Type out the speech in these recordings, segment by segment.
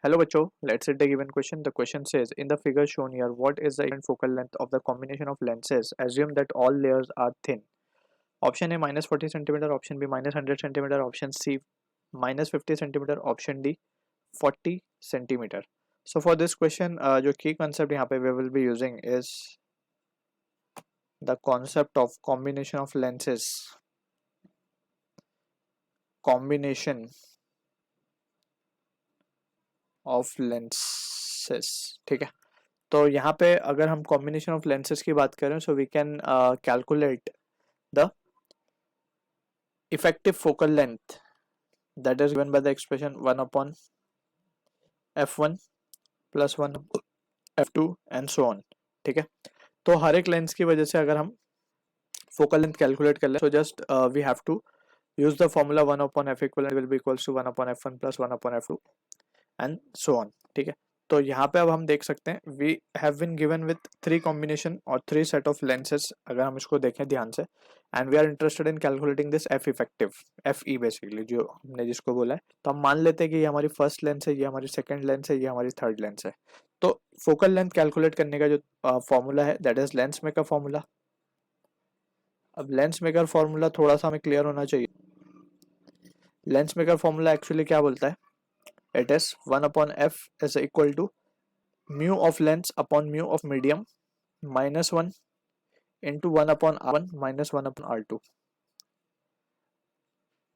Hello बच्चों, let's see the given question. The question says, in the figure shown here, what is the equivalent focal length of the combination of lenses? Assume that all layers are thin. Option A minus 40 centimeter, option B minus 100 centimeter, option C minus 50 centimeter, option D 40 centimeter. So for this question, जो key concept यहाँ पे we will be using is the concept of combination of lenses. Combination of lenses, ठीक है. तो यहाँ पे अगर हम कॉम्बिनेशन ऑफ लेंसेज की बात करें so we can calculate the effective focal length that is given by the expression 1 upon f1 plus 1 f2 and so on. ठीक है, तो हर एक लेंस की वजह से अगर हम फोकल लेंथ कैलकुलेट कर ले so just we have to use the formula 1 upon f equal will be equals to 1 upon f1 plus 1 upon f2 and so on. ठीक है, तो यहाँ पे अब हम देख सकते हैं we have been given with 3 combination और 3 सेट ऑफ लेंसेज. अगर हम इसको देखें ध्यान से and we are interested in calculating this F effective, F E basically जो हमने जिसको बोला है, तो हम मान लेते हैं कि ये हमारी फर्स्ट लेंस है, ये हमारी सेकंड लेंस है, ये हमारी थर्ड लेंस है. तो फोकल लेंथ कैलकुलेट करने का जो फॉर्मूला है that is lens maker formula. अब लेंस मेकर फॉर्मूला थोड़ा सा हमें क्लियर होना चाहिए. लेंस मेकर फॉर्मूला एक्चुअली क्या बोलता है, it is 1 upon f is equal to mu of lens upon mu of medium minus 1 into 1 upon r1 minus 1 upon r2.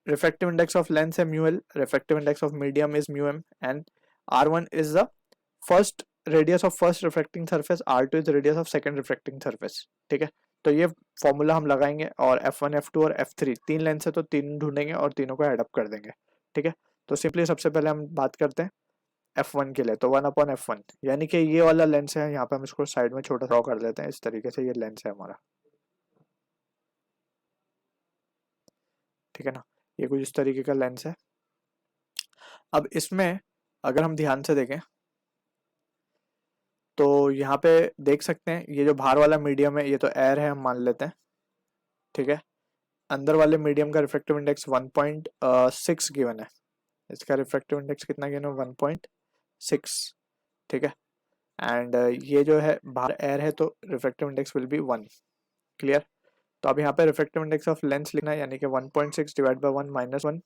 Refractive index of lens है mu l, refractive index of medium is mu m, and r1 is the first radius of first refracting surface, r2 is the radius of second refracting surface. ठीक है, तो ये formula हम लगाएंगे और f1 f2 और f3 तीन lens है तो तीन ढूंढेंगे और तीनों को एड अप कर देंगे. ठीक है, तो सिंपली सबसे पहले हम बात करते हैं f1 के लिए. तो 1 अपॉन f1 यानी कि ये वाला लेंस है, यहाँ पे हम इसको साइड में छोटा ड्रॉ कर लेते हैं. इस तरीके से ये लेंस है हमारा. ठीक है ना, ये कुछ इस तरीके का लेंस है. अब इसमें अगर हम ध्यान से देखें तो यहाँ पे देख सकते हैं ये जो बाहर वाला मीडियम है ये तो एयर है, हम मान लेते हैं. ठीक है, अंदर वाले मीडियम का रिफ्रैक्टिव इंडेक्स 1.6 गिवन है. इसका रिफ्रैक्टिव इंडेक्स कितना गिवन है, 1.6. ठीक है, एंड ये जो है बाहर एयर है तो refractive index will be 1. Clear. तो अब यहाँ पे रिफ्रैक्टिव इंडेक्स ऑफ लेंस लिखना है यानी कि 1.6 divide by 1 minus 1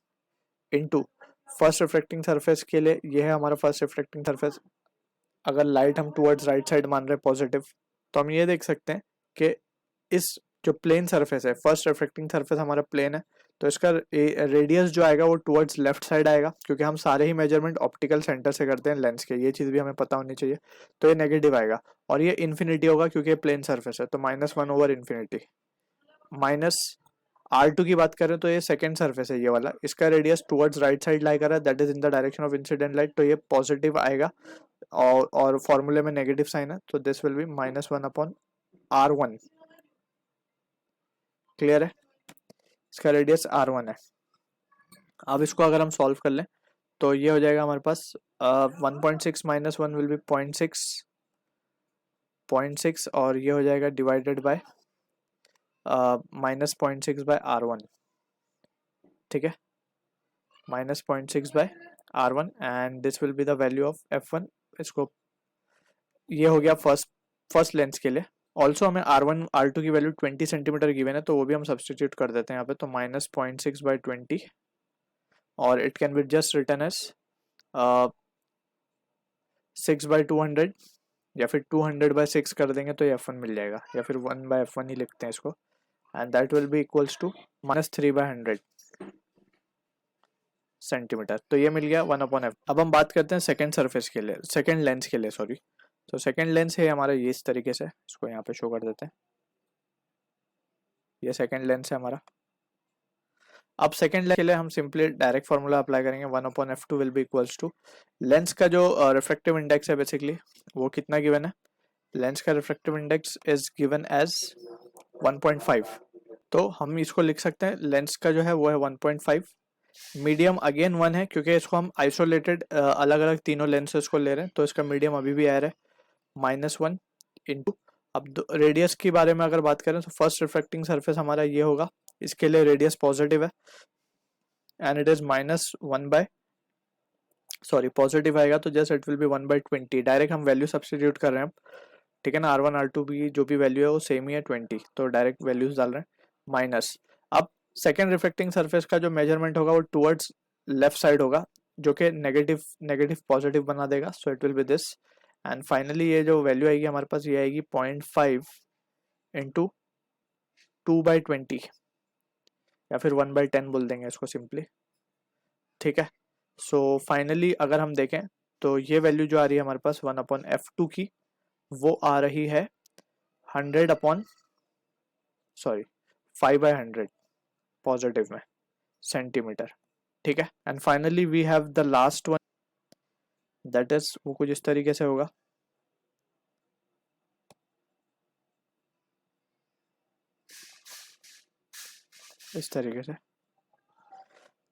into first refracting surface के लिए ये है हमारा फर्स्ट रिफ्रैक्टिंग सरफेस. अगर लाइट हम टुवर्ड्स राइट साइड मान रहे हैं पॉजिटिव, तो हम ये देख सकते हैं कि इस जो प्लेन सरफेस है, फर्स्ट रिफ्रैक्टिंग सरफेस हमारा प्लेन है, तो इसका रेडियस जो आएगा वो टुवर्ड्स लेफ्ट साइड आएगा, क्योंकि हम सारे ही मेजरमेंट ऑप्टिकल सेंटर से करते हैं लेंस के. ये चीज़ भी हमें पता होनी चाहिए. तो ये नेगेटिव आएगा और ये इन्फिनिटी होगा क्योंकि ये प्लेन सरफेस है, तो -1 ओवर इन्फिनिटी. माइनस R2 की बात करें तो ये सेकेंड सरफेस है ये वाला, इसका रेडियस टुवर्ड्स राइट साइड लाई कर रहा है, that is in the direction of incident light, तो ये पॉजिटिव आएगा और फॉर्मूले में नेगेटिव साइन है, तो this will B -1 upon R1. Clear है, इसका रेडियस R1 है. अब इसको अगर हम सॉल्व कर लें तो ये हो जाएगा हमारे पास 1.6 माइनस 1 विल बी 0.6 और ये हो जाएगा डिवाइडेड बाय -0.6 बाय R1. ठीक है, -0.6 by R1 and this will be the value of f1. इसको ये हो गया फर्स्ट लेंस के लिए. ऑल्सो हमें R1 R2 की वैल्यू 20 सेंटीमीटर गिवन है, तो वो भी हम सब्सटीट्यूट कर देते हैं यहाँ पे. तो -0.6 बाय 20 और it can be just written as 6 by 200 या फिर 200 बाय 6 कर देंगे तो ये f1 मिल जाएगा, या फिर 1 बाय f1 ही लिखते हैं इसको, and that will be equals to -3 by 100 centimetre. तो ये मिल गया 1 अपॉन f. अब हम बात करते हैं सेकेंड सरफेस के लिए, सेकेंड लेंस के लिए सॉरी. तो सेकेंड लेंस है हमारा ये इस तरीके से, इसको यहाँ पे शो कर देते हैं. ये सेकेंड लेंस है हमारा. अब सेकेंड लेंस के लिए हम सिंपली डायरेक्ट फार्मूला अप्लाई करेंगे. 1 upon f2 will be equals to lens का जो रिफ्रैक्टिव इंडेक्स है बेसिकली वो कितना गिवन है. लेंस का refractive index is given as 1.5. तो हम इसको लिख सकते हैं लेंस का जो है वो है 1.5. मीडियम अगेन 1 है क्योंकि इसको हम आइसोलेटेड अलग अलग तीनों लेंसेज को ले रहे हैं, तो इसका मीडियम अभी भी एयर है. -1 इंटू, अब रेडियस के बारे में अगर बात करें तो फर्स्ट रिफ्रैक्टिंग सरफेस हमारा ये होगा, इसके लिए रेडियस पॉजिटिव है and it is -1 by sorry positive आएगा तो just it will be 1/20, direct हम वैल्यू सब्सटीट्यूट कर रहे हैं, ठीक है ना। R1 R2 भी जो भी वैल्यू है वो सेम ही है 20, तो डायरेक्ट वैल्यूज डाल रहे हैं माइनस। अब सेकेंड रिफ्लेक्टिंग सरफेस का जो मेजरमेंट होगा वो टुवर्ड्स लेफ्ट साइड होगा, जो कि नेगेटिव नेगेटिव पॉजिटिव बना देगा, सो it will B this. And finally ये जो वैल्यू आएगी हमारे पास, ये आएगी 0.5 इंटू 2/20, या फिर 1/10 बोल देंगे इसको सिंपली, ठीक है। सो फाइनली अगर हम देखें तो ये वैल्यू जो आ रही है हमारे पास 1/f2 की, वो आ रही है 100 अपॉन सॉरी 5/100 पॉजिटिव में सेंटीमीटर, ठीक है। And finally we have the last one, that is वो कुछ इस तरीके से होगा, इस तरीके से।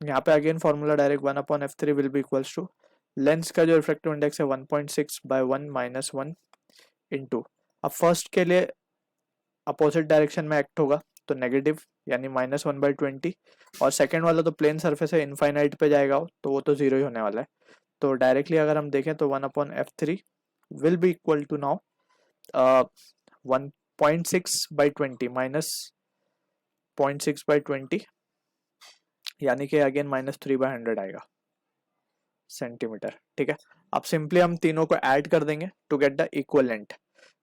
यहाँ पे again formula direct 1/f3 will be equals to lens का जो रिफ्रैक्टिव इंडेक्स है 1.6/1 - 1 इंटू, अब फर्स्ट के लिए अपोजिट डायरेक्शन में एक्ट होगा तो नेगेटिव यानी -1/20, और सेकेंड वाला तो प्लेन सरफेस है, इनफाइनाइट पे जाएगा तो वो तो जीरो ही होने वाला है। तो डायरेक्टली अगर हम देखें तो 1/f3 will be equal to now 1.6/20 minus 0.6/20, यानी कि अगेन -3/100 आएगा सेंटीमीटर, ठीक है। अब सिंपली हम तीनों को ऐड कर देंगे to get the equivalent,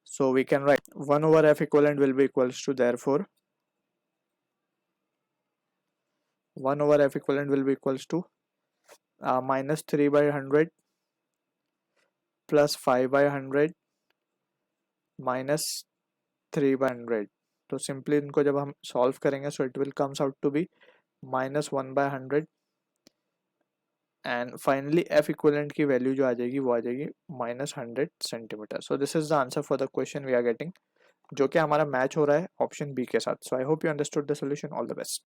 so we can write 1/f equivalent will be equals to, therefore 1/f equivalent will be equals to -3/100 plus 5/100 minus 3/100। तो सिंपली इनको जब हम सॉल्व करेंगे so it will comes out to be -1/100, and finally f equivalent की value जो आ जाएगी वो आ जाएगी -100 centimetre. So this is the answer for the question we are getting, जो कि हमारा मैच हो रहा है ऑप्शन बी के साथ। So I hope you understood the solution. All the best.